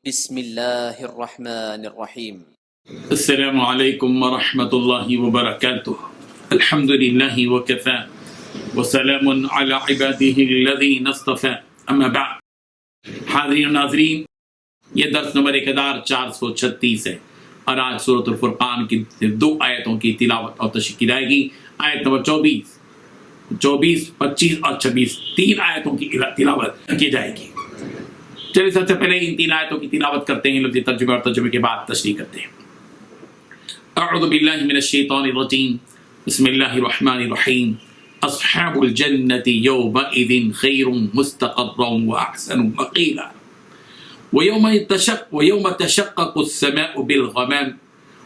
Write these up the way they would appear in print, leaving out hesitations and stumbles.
بسم اللہ الرحمن الرحیم۔ السلام علیکم ورحمۃ اللہ وبرکاتہ۔ الحمد للہ وکفی وسلام علی عباده الذین اصطفی، اما بعد۔ حاضرین و ناظرین، یہ درس نمبر 1436 ہے اور آج سورۃ الفرقان کی 2 آیتوں کی تلاوت اور تشریح کی جائے گی۔ آیت نمبر 24، 25 اور 26 3 آیتوں کی تلاوت کی جائے گی۔ چلیے سب سے پہلے ان 3 آیتوں کی تلاوت کرتے ہیں، لفظی ترجمے اور ترجمے کے بعد تشریح کرتے ہیں۔ اعوذ باللہ من الشیطان الرجیم، بسم اللہ الرحمن الرحیم۔ اصحاب الجنة یومئذ خیر مستقرا واحسن مقیلا ویوم تشقق السماء بالغمام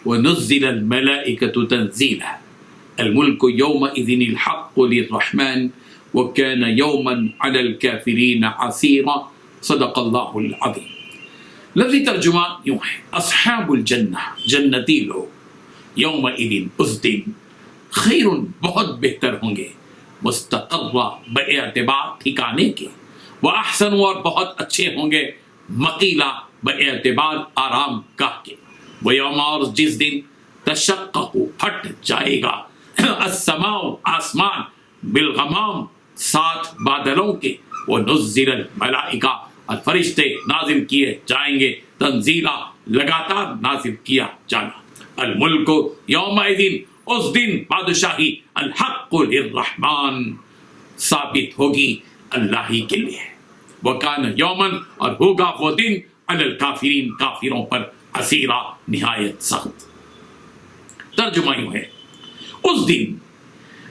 ونزل الملائکة تنزیلا الملک یومئذ الحق للرحمن وکان یوما علی الکافرین عسیرا صدق اللہ العظیم۔ لفظی ترجمہ یوں ہے، اصحاب الجنہ، جنتی لوگ، یومئذ، اس دن، خیر، بہت بہتر ہوں گے، مستقرہ، باعتبار ٹھکانے کے، واحسن، اور بہت اچھے ہوں گے، مقیلا، باعتبار آرام گاہ کے، ویوم، اور جس دن، تشقق، پھٹ جائے گا، السماء، آسمان، بالغمام، ساتھ بادلوں کے، ونزل الملائکہ، اور فرشتے نازل کیے جائیں گے، تنزیلا، لگاتار نازل کیا جانا، الملک یومئذ، اس دن بادشاہی، الحق للرحمن، ثابت ہوگی اللہ ہی کے لیے، وکان یومن، اور ہوگا وہ دن، علی الکافرین، کافروں پر، عسیرا، نہایت سخت۔ ترجمہ یوں ہے، اس دن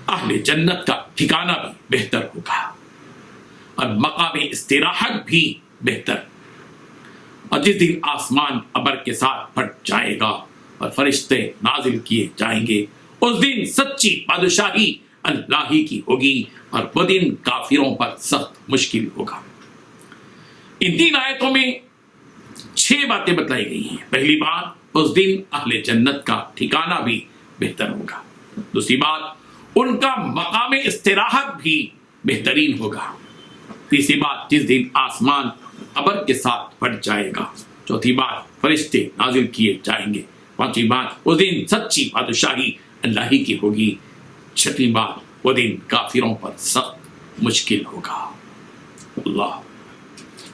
اہل جنت کا ٹھکانہ بھی بہتر ہوگا اور مقام استراحت بھی بہتر، اور جس دن آسمان ابر کے ساتھ پھٹ جائے گا اور فرشتے نازل کیے جائیں گے، اس دن سچی بادشاہی اللہ ہی کی ہوگی اور وہ دن کافروں پر سخت مشکل ہوگا۔ ان 3 آیتوں میں 6 باتیں بتلائی گئی ہیں۔ پہلی بات، اس دن اہل جنت کا ٹھکانہ بھی بہتر ہوگا۔ دوسری بات، ان کا مقام استراحت بھی بہترین ہوگا۔ تیسری بات، جس دن آسمان ابر کے ساتھ پھٹ جائے گا۔ چوتھی بات، فرشتے نازل کیے جائیں گے۔ پانچویں بات، اس دن سچی بادشاہی اللہ ہی کی ہوگی۔ چھٹویں بات، وہ دن کافروں پر سخت مشکل ہوگا۔ اللہ،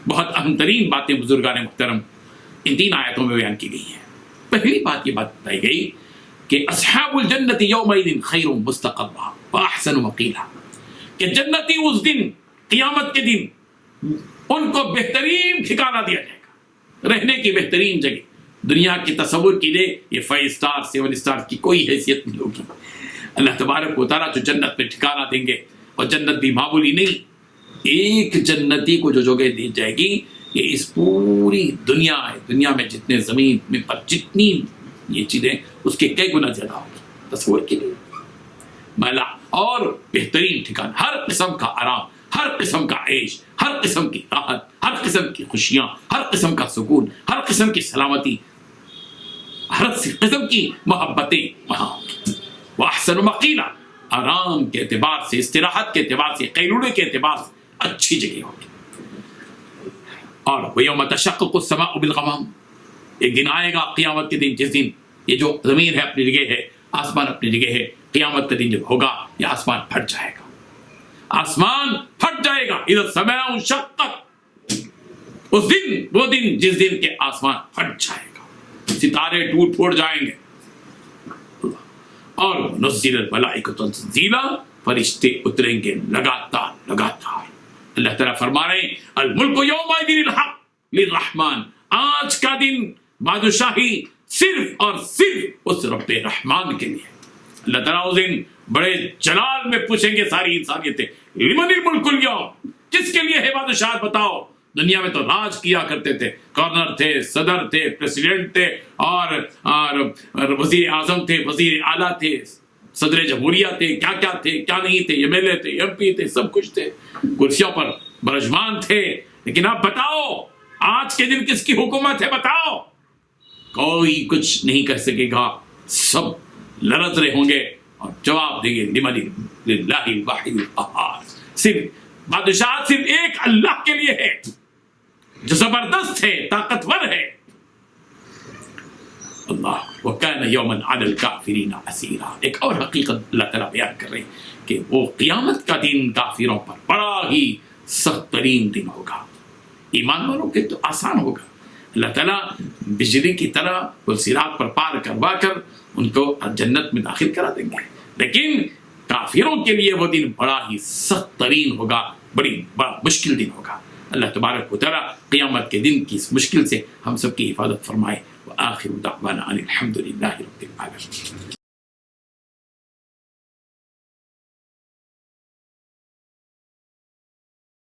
بہت اہم ترین باتیں بزرگان محترم ان 3 آیتوں میں بیان کی گئی ہیں۔ پہلی بات یہ بات بتائی گئی کہ اصحاب الجنت یومئذ خیر مستقرا واحسن مقیلا، کہ جنتی اس دن، قیامت کے دن، ان کو بہترین ٹھکانہ دیا جائے گا، رہنے کی بہترین جگہ۔ دنیا کی تصور کیجیے، یہ 5 اسٹار 7 اسٹار کی کوئی حیثیت نہیں ہوگی۔ اللہ تبارک و تعالیٰ جو جنت میں ٹھکانہ دیں گے، اور جنت بھی معمولی نہیں، ایک جنتی کو جو جگہ دی جائے گی، یہ اس پوری دنیا ہے، دنیا میں جتنے زمین میں پر جتنی یہ چیزیں، اس کے کئی گنا زیادہ ہوگی۔ تصور کیجیے، ملا اور بہترین ٹھکانہ، ہر قسم کا آرام، ہر قسم کا عیش، ہر قسم کی راحت، ہر قسم کی خوشیاں، ہر قسم کا سکون، ہر قسم کی سلامتی، ہر قسم کی محبتیں وہاں ہوں۔ واحسن مقیلا، آرام کے اعتبار سے، استراحت کے اعتبار سے، قیلولے کے اعتبار سے اچھی جگہ ہوگی۔ اور ویوم تشقق السماء بالغمام، ایک دن آئے گا قیامت کے دن، جس دن یہ جو زمین ہے اپنی جگہ ہے، آسمان اپنی جگہ ہے، قیامت کا دن جب ہوگا یہ آسمان پھٹ جائے گا، آسمان پھٹ جائے گا، اذا السماء انشقت، اس دن، وہ دن جس دن کے آسمان پھٹ جائے گا، ستارے ٹوٹ پھوٹ جائیں گے، اور نزل الملائکۃ تنزیلا، فرشتے اتریں گے لگاتار لگاتار۔ اللہ تعالیٰ فرما رہے ہیں، الملک یومئذ الحق للرحمن، آج کا دن بادشاہی صرف اور صرف اس رب رحمان کے لیے۔ اللہ تعالیٰ اس دن بڑے جلال میں پوچھیں گے ساری انسانیتیں، لمن الملک اليوم، کس کے لیے ہے بادشاہت بتاؤ؟ دنیا میں تو راج کیا کرتے تھے، گورنر تھے، صدر تھے، پریسیڈنٹ تھے، اور وزیر اعظم تھے، وزیر اعلیٰ تھے، صدر جمہوریہ تھے، کیا کیا تھے، کیا نہیں تھے، ایم ایل اے تھے، ایم پی تھے، سب کچھ تھے، کرسیوں پر برجمان تھے۔ لیکن اب بتاؤ، آج کے دن کس کی حکومت ہے؟ بتاؤ، کوئی کچھ نہیں کر سکے گا، سب لرز رہے ہوں گے اور جواب دیں گے، لمن للہ الواحد القہار، صرف بادشاہ صرف ایک اللہ کے لیے ہے۔ جو زبردست ہے، طاقتور ہے. اللہ وَكَانَ يَوْمًا عَلَى الْكَافِرِينَ عَسِيرًا. ایک اور حقیقت اللہ تعالیٰ بیان کر رہے ہیں کہ وہ قیامت کا دن کافروں پر بڑا ہی سخت ترین دن ہوگا. ایمان والوں کے تو آسان ہوگا. اللہ تعالیٰ بجلی کی طرح پلسرات پر پار کروا کر ان کو جنت میں داخل کرا دیں گے، لیکن کافروں کے لیے وہ دن بڑا ہی سخت ترین ہوگا، بڑا مشکل دن ہوگا. اللہ تبارک و تعالیٰ قیامت کے دن کی اس مشکل سے ہم سب کی حفاظت فرمائے. وآخر دعوانا ان الحمد للہ رب العالمین.